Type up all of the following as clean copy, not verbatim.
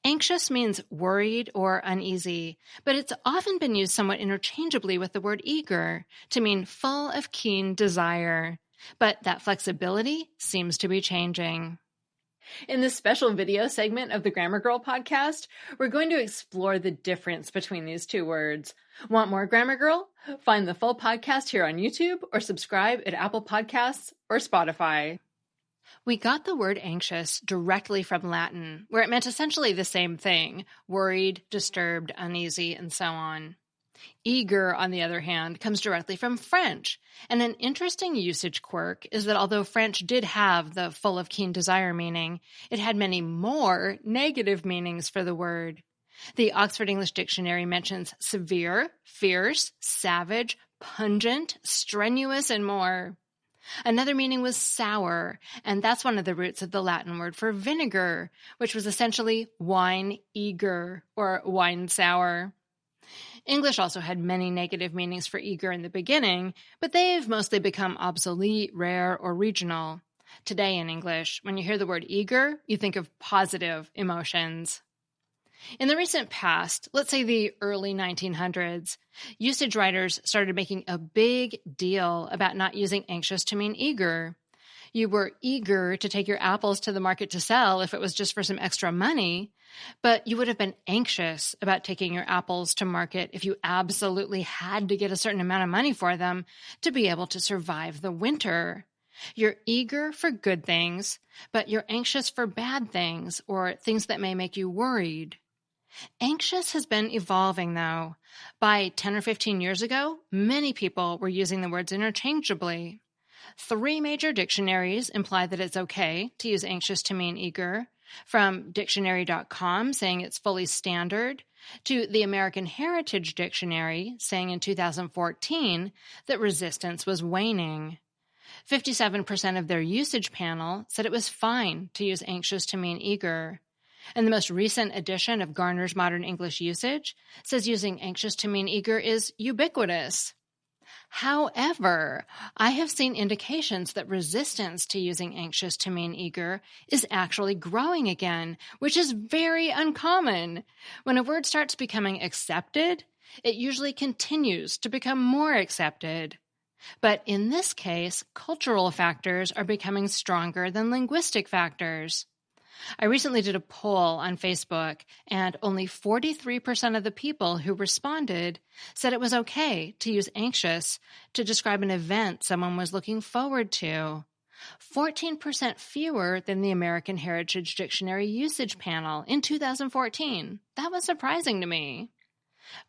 Anxious means worried or uneasy, but it's often been used somewhat interchangeably with the word eager to mean full of keen desire. But that flexibility seems to be changing. In this special video segment of the Grammar Girl podcast, we're going to explore the difference between these two words. Want more Grammar Girl? Find the full podcast here on YouTube or subscribe at Apple Podcasts or Spotify. We got the word anxious directly from Latin, where it meant essentially the same thing: worried, disturbed, uneasy, and so on. Eager, on the other hand, comes directly from French, and an interesting usage quirk is that although French did have the full of keen desire meaning, it had many more negative meanings for the word. The Oxford English Dictionary mentions severe, fierce, savage, pungent, strenuous, and more. Another meaning was sour, and that's one of the roots of the Latin word for vinegar, which was essentially wine eager or wine sour. English also had many negative meanings for eager in the beginning, but they've mostly become obsolete, rare, or regional. Today in English, when you hear the word eager, you think of positive emotions. In the recent past, let's say the early 1900s, usage writers started making a big deal about not using anxious to mean eager. You were eager to take your apples to the market to sell if it was just for some extra money, but you would have been anxious about taking your apples to market if you absolutely had to get a certain amount of money for them to be able to survive the winter. You're eager for good things, but you're anxious for bad things or things that may make you worried. Anxious has been evolving, though. By 10 or 15 years ago, many people were using the words interchangeably. 3 major dictionaries imply that it's okay to use anxious to mean eager, from dictionary.com saying it's fully standard, to the American Heritage Dictionary saying in 2014 that resistance was waning. 57% of their usage panel said it was fine to use anxious to mean eager. And the most recent edition of Garner's Modern English Usage says using anxious to mean eager is ubiquitous. However, I have seen indications that resistance to using anxious to mean eager is actually growing again, which is very uncommon. When a word starts becoming accepted, it usually continues to become more accepted. But in this case, cultural factors are becoming stronger than linguistic factors. I recently did a poll on Facebook, and only 43% of the people who responded said it was okay to use anxious to describe an event someone was looking forward to. 14% fewer than the American Heritage Dictionary usage panel in 2014. That was surprising to me.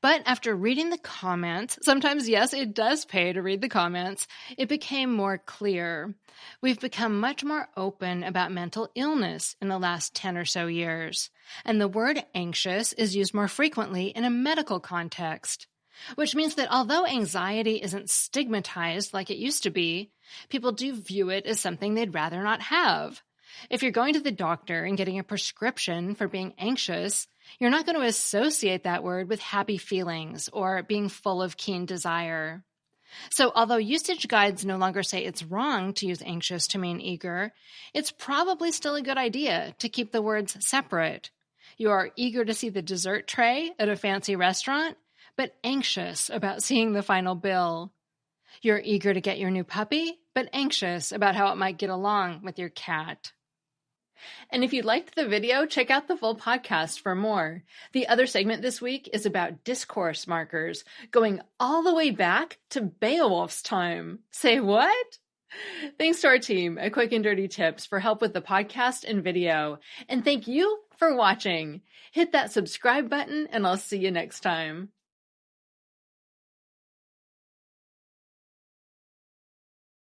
But after reading the comments, sometimes, yes, it does pay to read the comments, it became more clear. We've become much more open about mental illness in the last 10 or so years, and the word anxious is used more frequently in a medical context, which means that although anxiety isn't stigmatized like it used to be, people do view it as something they'd rather not have. If you're going to the doctor and getting a prescription for being anxious, you're not going to associate that word with happy feelings or being full of keen desire. So although usage guides no longer say it's wrong to use anxious to mean eager, it's probably still a good idea to keep the words separate. You are eager to see the dessert tray at a fancy restaurant, but anxious about seeing the final bill. You're eager to get your new puppy, but anxious about how it might get along with your cat. And if you liked the video, check out the full podcast for more. The other segment this week is about discourse markers, going all the way back to Beowulf's time. Say what? Thanks to our team at Quick and Dirty Tips for help with the podcast and video. And thank you for watching. Hit that subscribe button and I'll see you next time.